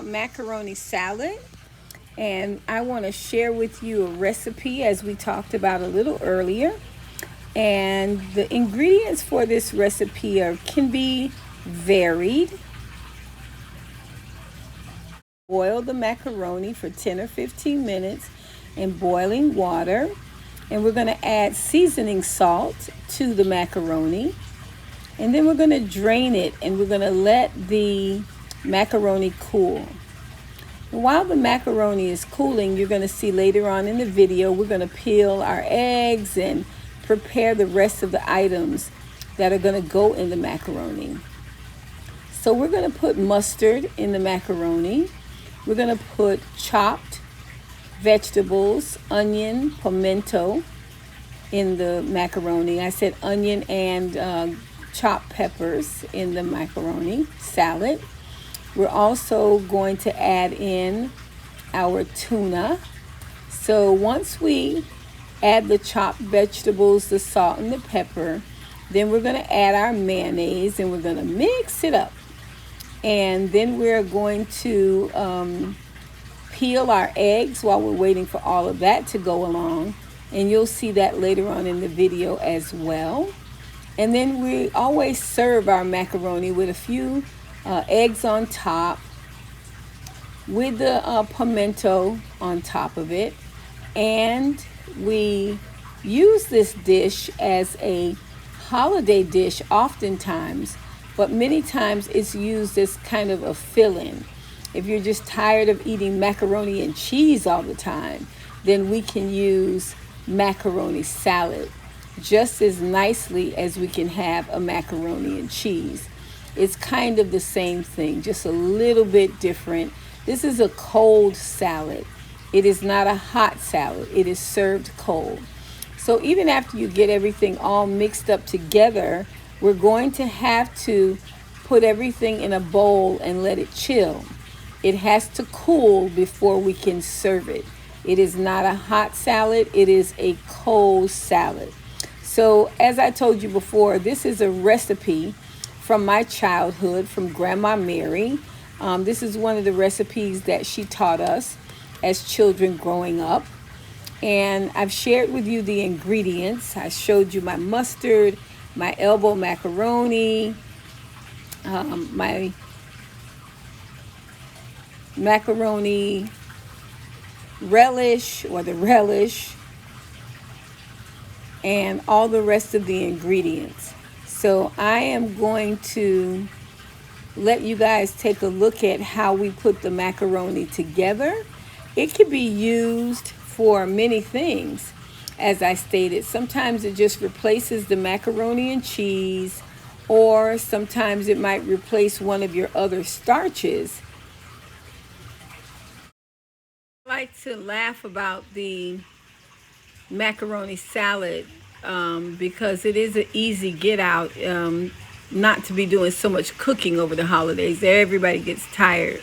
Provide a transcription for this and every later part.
Macaroni salad, and I want to share with you a recipe as we talked about a little earlier. And the ingredients for this recipe can be varied. Boil the macaroni for 10 or 15 minutes in boiling water, and we're going to add seasoning salt to the macaroni, and then we're going to drain it and we're going to let the macaroni cool. While the macaroni is cooling, you're going to see later on in the video, we're going to peel our eggs and prepare the rest of the items that are going to go in the macaroni. So we're going to put mustard in the macaroni. We're going to put chopped vegetables, onion, pimento in the macaroni. I said onion and chopped peppers in the macaroni salad. We're also going to add in our tuna. So once we add the chopped vegetables, the salt, and the pepper, then we're going to add our mayonnaise and we're going to mix it up. And then we're going to peel our eggs while we're waiting for all of that to go along. And you'll see that later on in the video as well. And then we always serve our macaroni with a few eggs on top with the pimento on top of it. And we use this dish as a holiday dish oftentimes, but many times it's used as kind of a fill-in. If you're just tired of eating macaroni and cheese all the time, then we can use macaroni salad just as nicely as we can have a macaroni and cheese. It's kind of the same thing, just a little bit different. This is a cold salad. It is not a hot salad. It is served cold. So even after you get everything all mixed up together, we're going to have to put everything in a bowl and let it chill. It has to cool before we can serve it. It is not a hot salad. It is a cold salad. So as I told you before, this is a recipe from my childhood, from Grandma Mary. This is one of the recipes that she taught us as children growing up. And I've shared with you the ingredients. I showed you my mustard, my elbow macaroni, my macaroni relish or the relish, and all the rest of the ingredients. So I am going to let you guys take a look at how we put the macaroni together. It can be used for many things. As I stated, sometimes it just replaces the macaroni and cheese, or sometimes it might replace one of your other starches. I like to laugh about the macaroni salad because it is an easy get out, not to be doing so much cooking over the holidays. Everybody gets tired.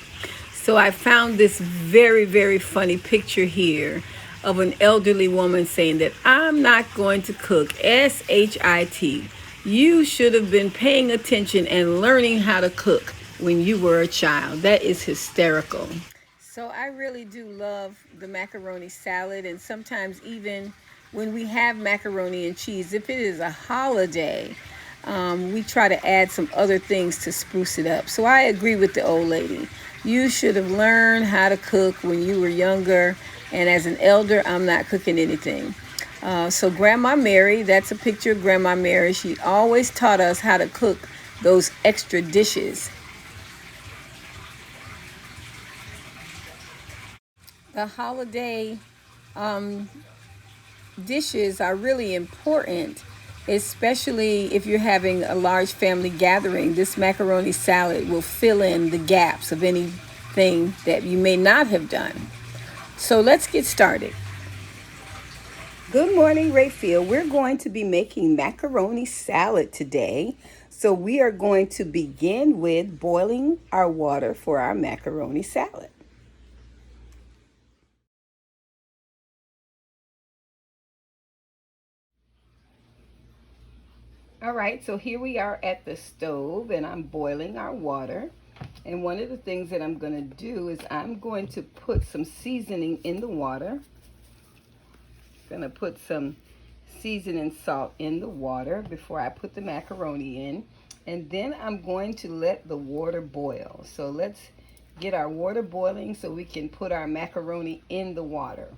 So I found this very, very funny picture here of an elderly woman saying that I'm not going to cook, S-H-I-T. You should have been paying attention and learning how to cook when you were a child. That is hysterical. So I really do love the macaroni salad, and sometimes even when we have macaroni and cheese, if it is a holiday, we try to add some other things to spruce it up. So I agree with the old lady. You should have learned how to cook when you were younger, and as an elder, I'm not cooking anything. So Grandma Mary, that's a picture of Grandma Mary. She always taught us how to cook those extra dishes. The holiday dishes are really important, especially if you're having a large family gathering. This macaroni salad will fill in the gaps of anything that you may not have done. So let's get started. Good morning, Rayfield. We're going to be making macaroni salad today. So we are going to begin with boiling our water for our macaroni salad. All right, so here we are at the stove and I'm boiling our water. And one of the things that I'm going to do is I'm going to put some seasoning in the water. Going to put some seasoning salt in the water before I put the macaroni in. And then I'm going to let the water boil. So let's get our water boiling so we can put our macaroni in the water.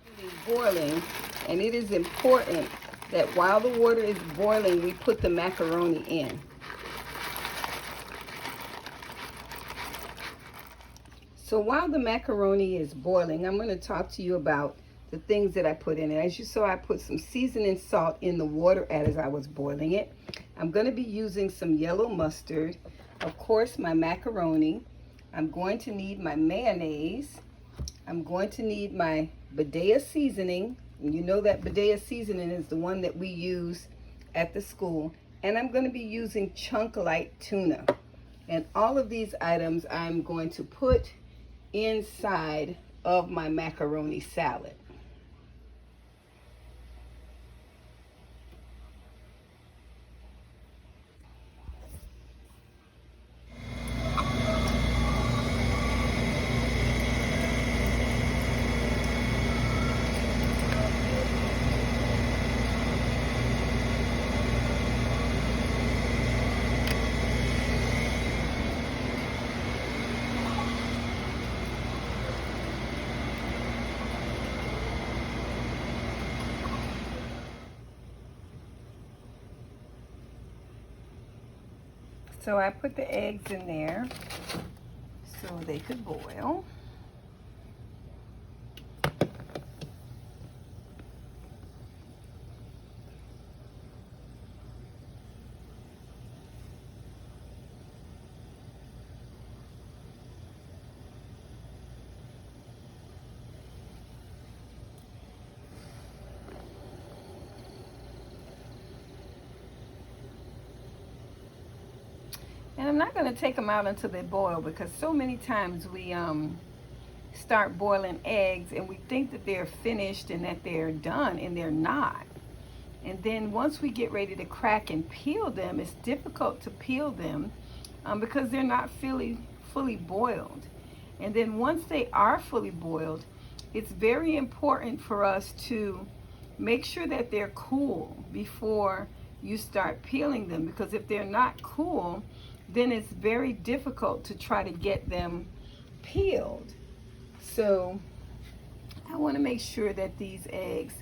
It is boiling, and it is important that while the water is boiling, we put the macaroni in. So while the macaroni is boiling, I'm going to talk to you about the things that I put in it. As you saw, I put some seasoning salt in the water as I was boiling it. I'm going to be using some yellow mustard, of course, my macaroni. I'm going to need my mayonnaise. I'm going to need my Badea seasoning. And you know that Badea seasoning is the one that we use at the school. And I'm going to be using chunk-light tuna. And all of these items I'm going to put inside of my macaroni salad. So I put the eggs in there so they could boil. And I'm not going to take them out until they boil, because so many times we start boiling eggs and we think that they're finished and that they're done, and they're not. And then once we get ready to crack and peel them, it's difficult to peel them because they're not fully boiled. And then once they are fully boiled, it's very important for us to make sure that they're cool before you start peeling them, because if they're not cool, then it's very difficult to try to get them peeled. So I want to make sure that these eggs,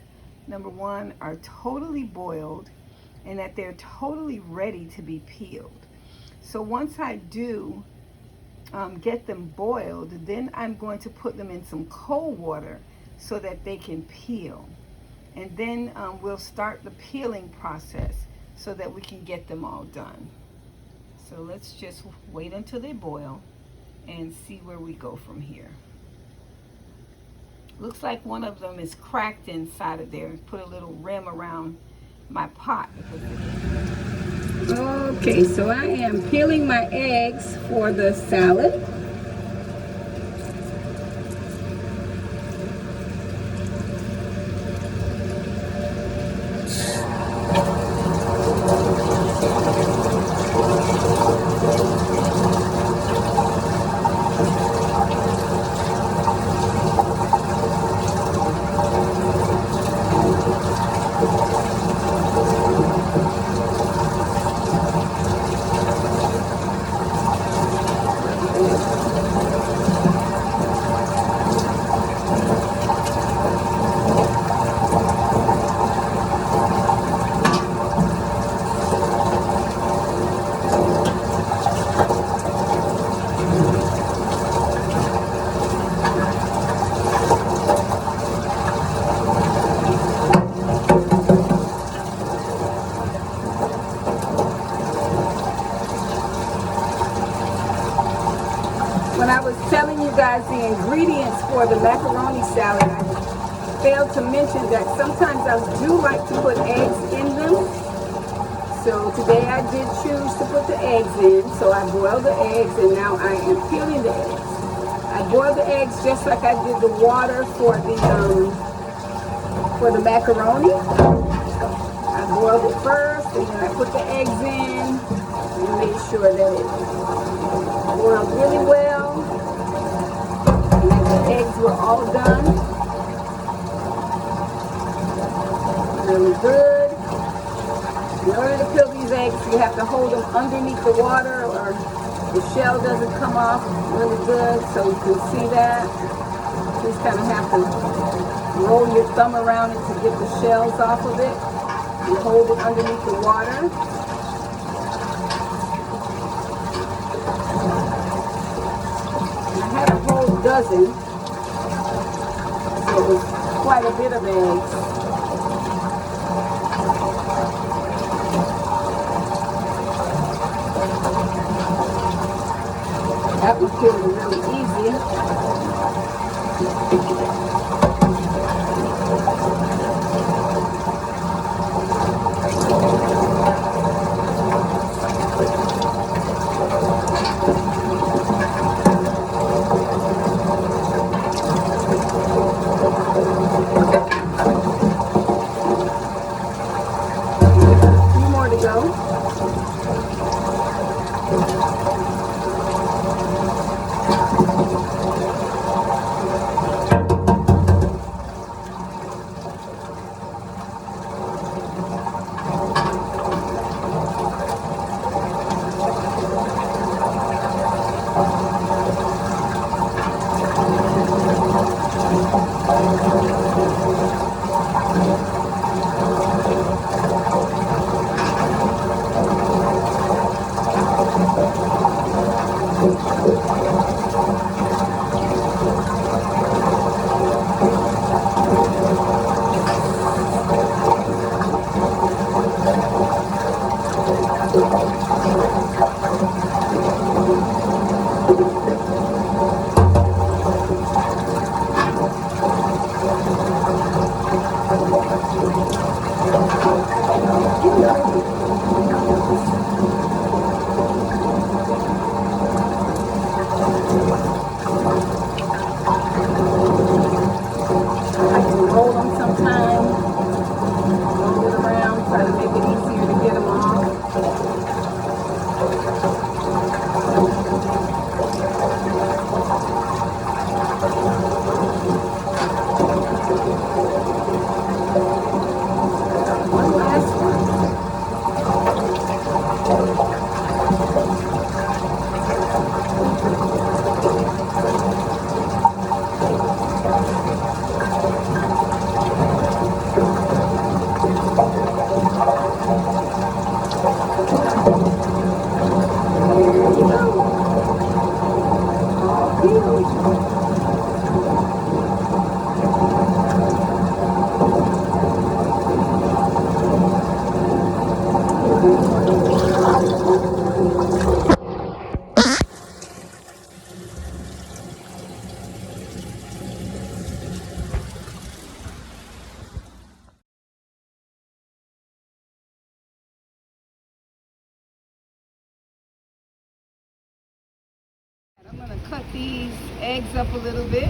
number one, are totally boiled and that they're totally ready to be peeled. So once I do get them boiled, then I'm going to put them in some cold water so that they can peel. And then we'll start the peeling process so that we can get them all done. So let's just wait until they boil and see where we go from here. Looks like one of them is cracked inside of there. Put a little rim around my pot. Okay, so I am peeling my eggs for the salad. When I was telling you guys the ingredients for the macaroni salad, I failed to mention that sometimes I do like to put eggs in them. So today I did choose to put the eggs in. So I boiled the eggs and now I am peeling the eggs. I boiled the eggs just like I did the water for the macaroni. I boiled it first, and then I put the eggs in and made sure that it boiled really well. And then the eggs were all done. Really good. In order to peel these eggs, you have to hold them underneath the water or the shell doesn't come off really good. So you can see that. You just kind of have to roll your thumb around it to get the shells off of it. You hold it underneath the water. I had a whole dozen, so it was quite a bit of eggs. That was peeling really easy. I'm going to cut these eggs up a little bit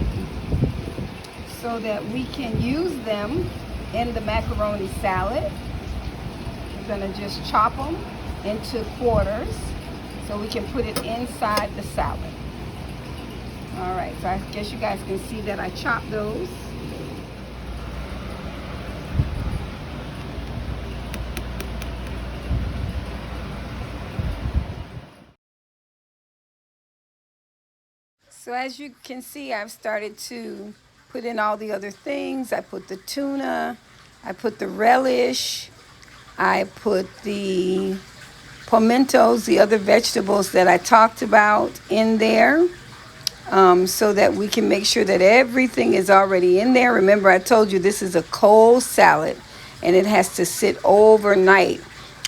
so that we can use them in the macaroni salad. We're going to just chop them into quarters so we can put it inside the salad. All right, so I guess you guys can see that I chopped those. So as you can see, I've started to put in all the other things. I put the tuna, I put the relish, I put the pimentos, the other vegetables that I talked about in there, so that we can make sure that everything is already in there. Remember, I told you this is a cold salad and it has to sit overnight.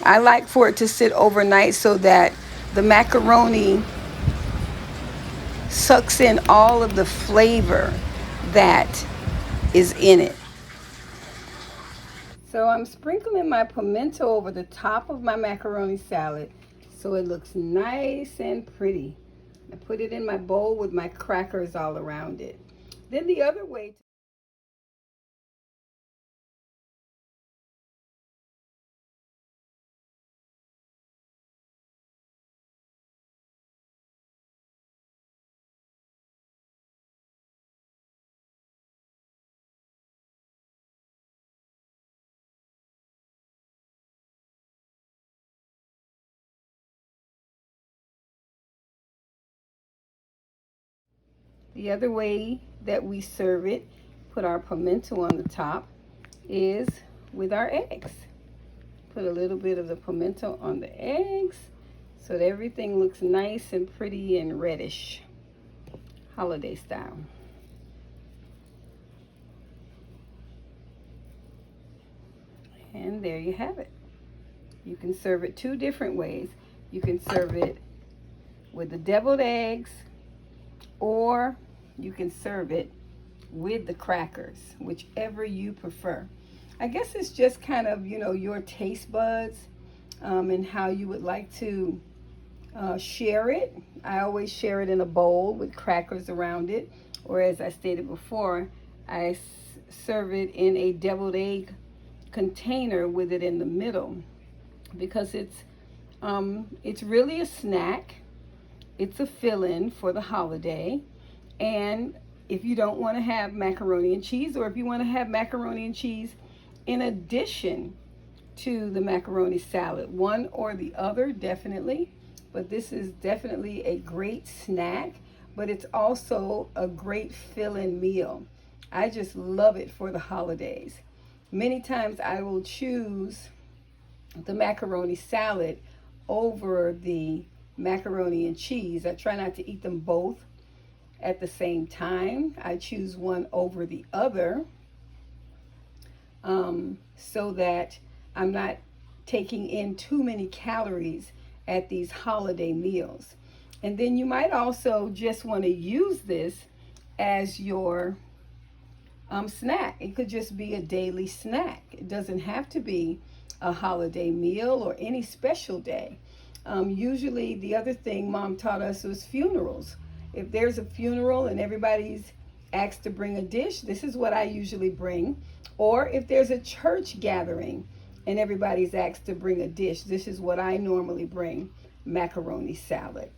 I like for it to sit overnight so that the macaroni sucks in all of the flavor that is in it. So I'm sprinkling my pimento over the top of my macaroni salad so it looks nice and pretty. I put it in my bowl with my crackers all around it. Then the other way The other way that we serve it, put our pimento on the top, is with our eggs. Put a little bit of the pimento on the eggs so that everything looks nice and pretty and reddish, holiday style. And there you have it. You can serve it two different ways. You can serve it with the deviled eggs, or you can serve it with the crackers, whichever you prefer. I guess it's just kind of, your taste buds and how you would like to share it. I always share it in a bowl with crackers around it, or as I stated before, I serve it in a deviled egg container with it in the middle, because it's really a snack. It's a fill-in for the holiday. And if you don't want to have macaroni and cheese, or if you want to have macaroni and cheese in addition to the macaroni salad, one or the other, definitely. But this is definitely a great snack, but it's also a great fill-in meal. I just love it for the holidays. Many times I will choose the macaroni salad over the macaroni and cheese. I try not to eat them both at the same time. I choose one over the other so that I'm not taking in too many calories at these holiday meals. And then you might also just want to use this as your snack. It could just be a daily snack. It doesn't have to be a holiday meal or any special day. Usually the other thing Mom taught us was funerals. If there's a funeral and everybody's asked to bring a dish, this is what I usually bring. Or if there's a church gathering and everybody's asked to bring a dish, this is what I normally bring: macaroni salad.